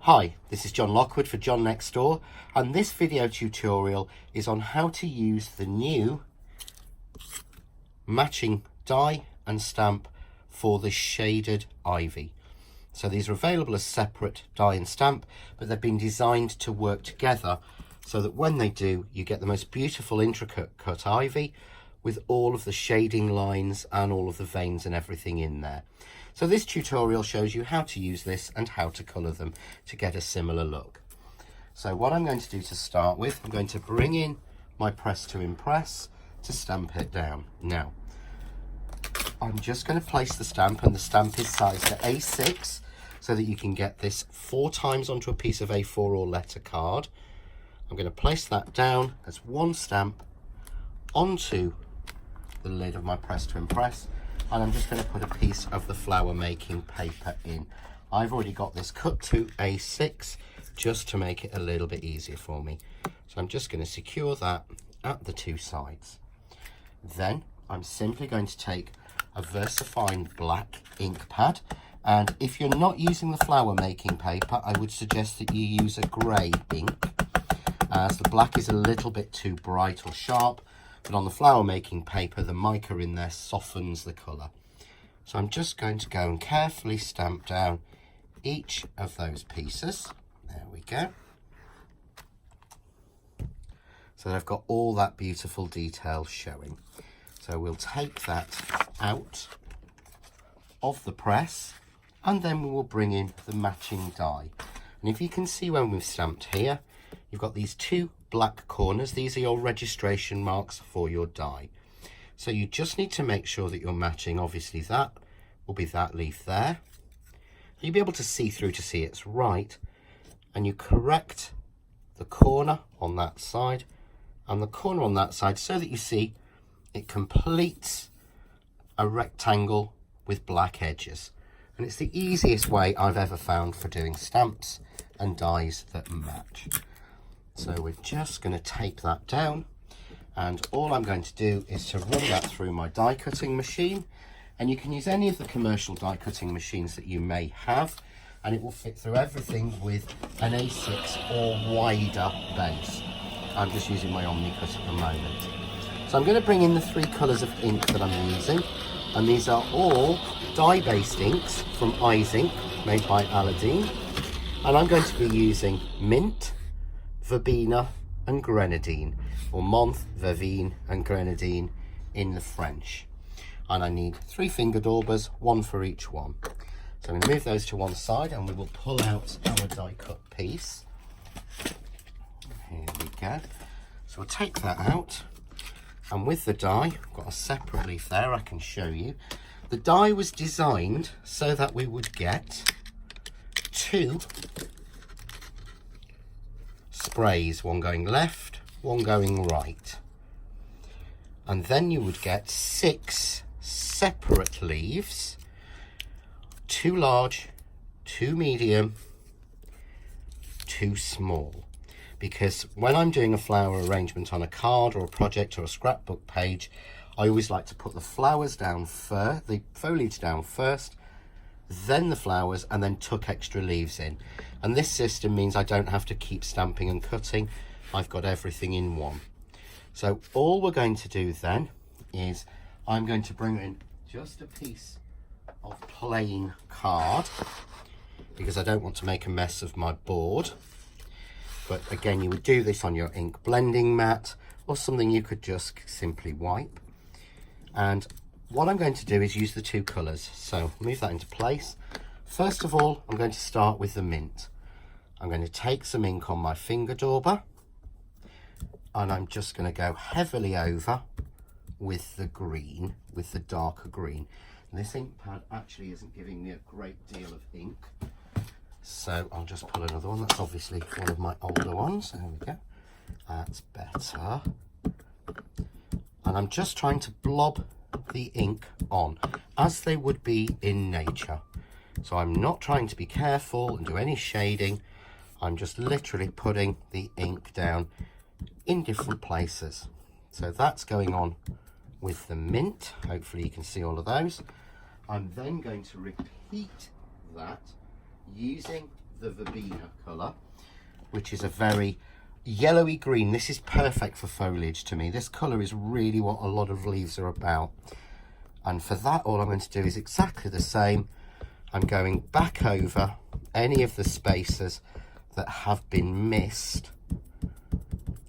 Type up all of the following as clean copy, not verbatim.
Hi, this is John Lockwood for John Next Door, and this video tutorial is on how to use the new matching die and stamp for the shaded ivy. So these are available as separate die and stamp, but they've been designed to work together so that when they do, you get the most beautiful intricate cut ivy with all of the shading lines and all of the veins and everything in there. So this tutorial shows you how to use this and how to colour them to get a similar look. So what I'm going to do to start with, I'm going to bring in my press to impress to stamp it down. Now, I'm just going to place the stamp, and the stamp is sized to A6 so that you can get this 4 times onto a piece of A4 or letter card. I'm going to place that down as one stamp onto the lid of my press to impress, and I'm just going to put a piece of the flower making paper in. I've already got this cut to A6 just to make it a little bit easier for me. So I'm just going to secure that at the 2 sides. Then I'm simply going to take a VersaFine black ink pad, and if you're not using the flower making paper, I would suggest that you use a grey ink, as the black is a little bit too bright or sharp. But on the flower making paper, the mica in there softens the colour. So I'm just going to go and carefully stamp down each of those pieces. There we go. So I've got all that beautiful detail showing. So we'll take that out of the press, and then we will bring in the matching die. And if you can see when we've stamped here, you've got these 2 black corners. These are your registration marks for your die. So you just need to make sure that you're matching. Obviously that will be that leaf there. You'll be able to see through to see it's right, and you correct the corner on that side and the corner on that side so that you see it completes a rectangle with black edges. And it's the easiest way I've ever found for doing stamps and dies that match. So we're just going to tape that down, and all I'm going to do is to run that through my die cutting machine, and you can use any of the commercial die cutting machines that you may have, and it will fit through everything with an A6 or wider base. I'm just using my OmniCut at the moment. So I'm going to bring in the 3 colours of ink that I'm using, and these are all dye-based inks from Ink made by Aladdin, and I'm going to be using Mint, Verbena and Grenadine, or Menthe, Verveine and Grenadine in the French. And I need 3 finger daubers, 1 for each one. So I'm going to move those to one side, and we will pull out our die cut piece. Here we go. So we'll take that out, and with the die, I've got a separate leaf there I can show you. The die was designed so that we would get 2 sprays, one going left, one going right, and then you would get 6 separate leaves, 2 large, 2 medium, 2 small, because when I'm doing a flower arrangement on a card or a project or a scrapbook page, I always like to put the flowers down first, the foliage down first, then the flowers, and then tuck extra leaves in. And this system means I don't have to keep stamping and cutting. I've got everything in one. So all we're going to do then is I'm going to bring in just a piece of plain card, because I don't want to make a mess of my board. But again, you would do this on your ink blending mat or something you could just simply wipe. And what I'm going to do is use the 2 colours. So move that into place. First of all, I'm going to start with the mint. I'm going to take some ink on my finger dauber, and I'm just going to go heavily over with the green, with the darker green. And this ink pad actually isn't giving me a great deal of ink, so I'll just pull another one. That's obviously one of my older ones. There we go. That's better. And I'm just trying to blob the ink on as they would be in nature. So I'm not trying to be careful and do any shading. I'm just literally putting the ink down in different places. So that's going on with the mint. Hopefully you can see all of those. I'm then going to repeat that using the verbena colour, which is a very yellowy green. This is perfect for foliage to me. This colour is really what a lot of leaves are about. And for that, all I'm going to do is exactly the same. I'm going back over any of the spaces that have been missed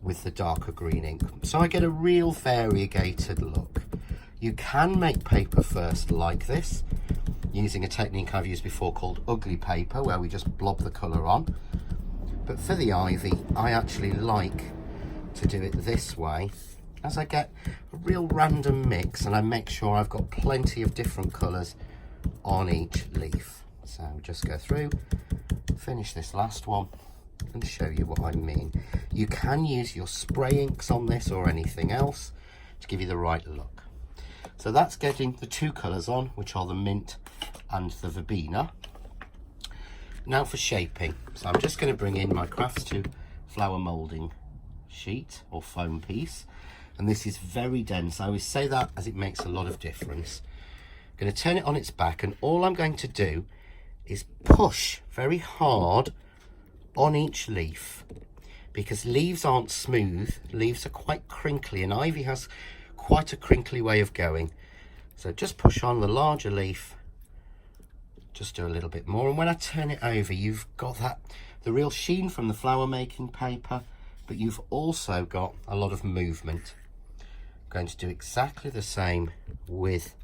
with the darker green ink. So I get a real variegated look. You can make paper first like this, using a technique I've used before called ugly paper, where we just blob the colour on. But for the ivy, I actually like to do it this way, as I get a real random mix and I make sure I've got plenty of different colours on each leaf. So just go through, finish this last one and show you what I mean. You can use your spray inks on this or anything else to give you the right look. So that's getting the two colours on, which are the mint and the verbena. Now for shaping. So I'm just going to bring in my Crafts 2 flower moulding sheet or foam piece. And this is very dense. I always say that as it makes a lot of difference. I'm going to turn it on its back, and all I'm going to do is push very hard on each leaf, because leaves aren't smooth, leaves are quite crinkly, and ivy has quite a crinkly way of going. So just push on the larger leaf, just do a little bit more, and when I turn it over, you've got that the real sheen from the flower making paper, but you've also got a lot of movement. I'm going to do exactly the same with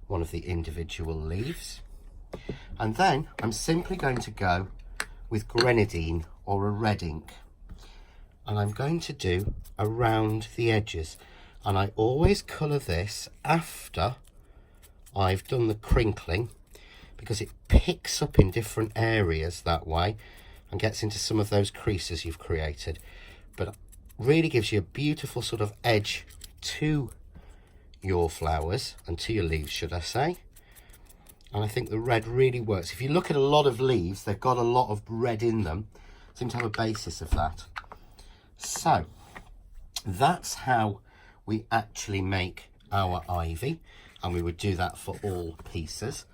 one of the individual leaves, and then I'm simply going to go with grenadine or a red ink, and I'm going to do around the edges, and I always colour this after I've done the crinkling, because it picks up in different areas that way and gets into some of those creases you've created, but really gives you a beautiful sort of edge to your flowers and to your leaves, should I say. And I think the red really works. If you look at a lot of leaves, they've got a lot of red in them, seem to have a basis of that. So that's how we actually make our ivy, and we would do that for all pieces.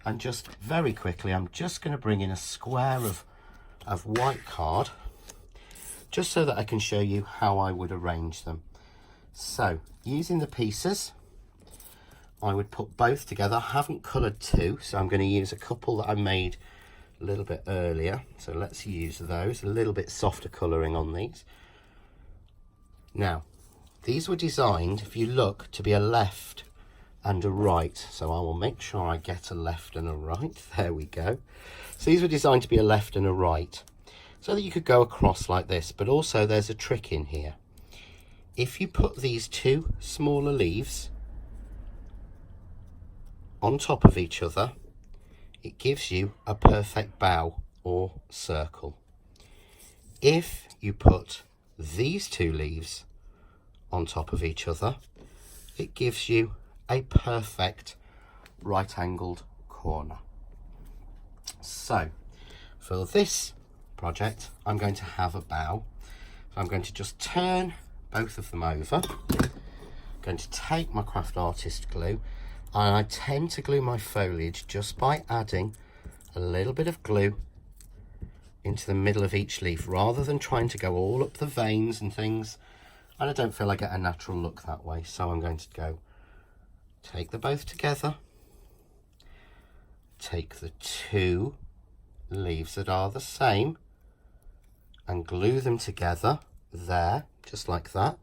And just very quickly, I'm just going to bring in a square of white card, just so that I can show you how I would arrange them. So using the pieces, I would put both together. I haven't coloured two, so I'm going to use a couple that I made a little bit earlier. So let's use those, a little bit softer colouring on these. Now, these were designed, if you look, to be a left and a right. So I will make sure I get a left and a right. There we go. So these were designed to be a left and a right, so that you could go across like this. But also there's a trick in here. If you put these two smaller leaves on top of each other, it gives you a perfect bow or circle. If you put these two leaves on top of each other, it gives you a perfect right-angled corner. So for this project, I'm going to have a bow. So I'm going to just turn both of them over. I'm going to take my craft artist glue, and I tend to glue my foliage just by adding a little bit of glue into the middle of each leaf, rather than trying to go all up the veins and things, and I don't feel I get a natural look that way. So I'm going to go take them both together, take the two leaves that are the same and glue them together there, just like that,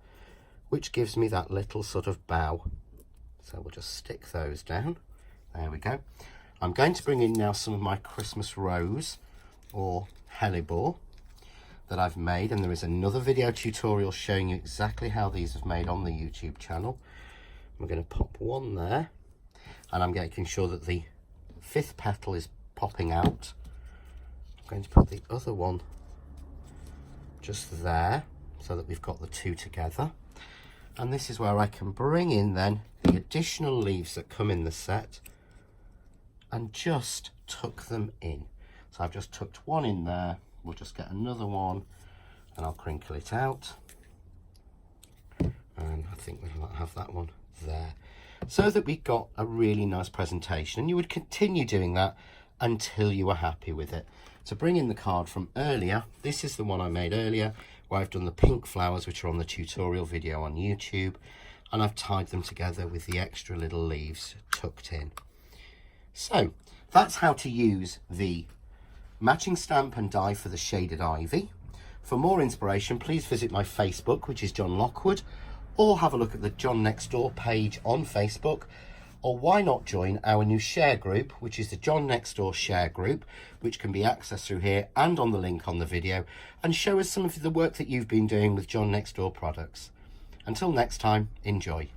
which gives me that little sort of bow. So we'll just stick those down. There we go. I'm going to bring in now some of my Christmas rose or hellebore that I've made, and there is another video tutorial showing you exactly how these are made on the YouTube channel. I'm going to pop one there, and I'm making sure that the fifth petal is popping out. I'm going to put the other one just there, so that we've got the two together. And this is where I can bring in then the additional leaves that come in the set and just tuck them in. So I've just tucked one in there. We'll just get another one and I'll crinkle it out. And I think we'll have that one there, so that we got a really nice presentation. And you would continue doing that until you were happy with it. to bring in the card from earlier. This is the one I made earlier, where I've done the pink flowers, which are on the tutorial video on YouTube, and I've tied them together with the extra little leaves tucked in. So that's how to use the matching stamp and die for the shaded ivy. For more inspiration, please visit my Facebook, which is John Lockwood, or have a look at the John Next Door page on Facebook, or why not join our new share group, which is the John Next Door share group, which can be accessed through here and on the link on the video, and show us some of the work that you've been doing with John Next Door products. Until next time, enjoy.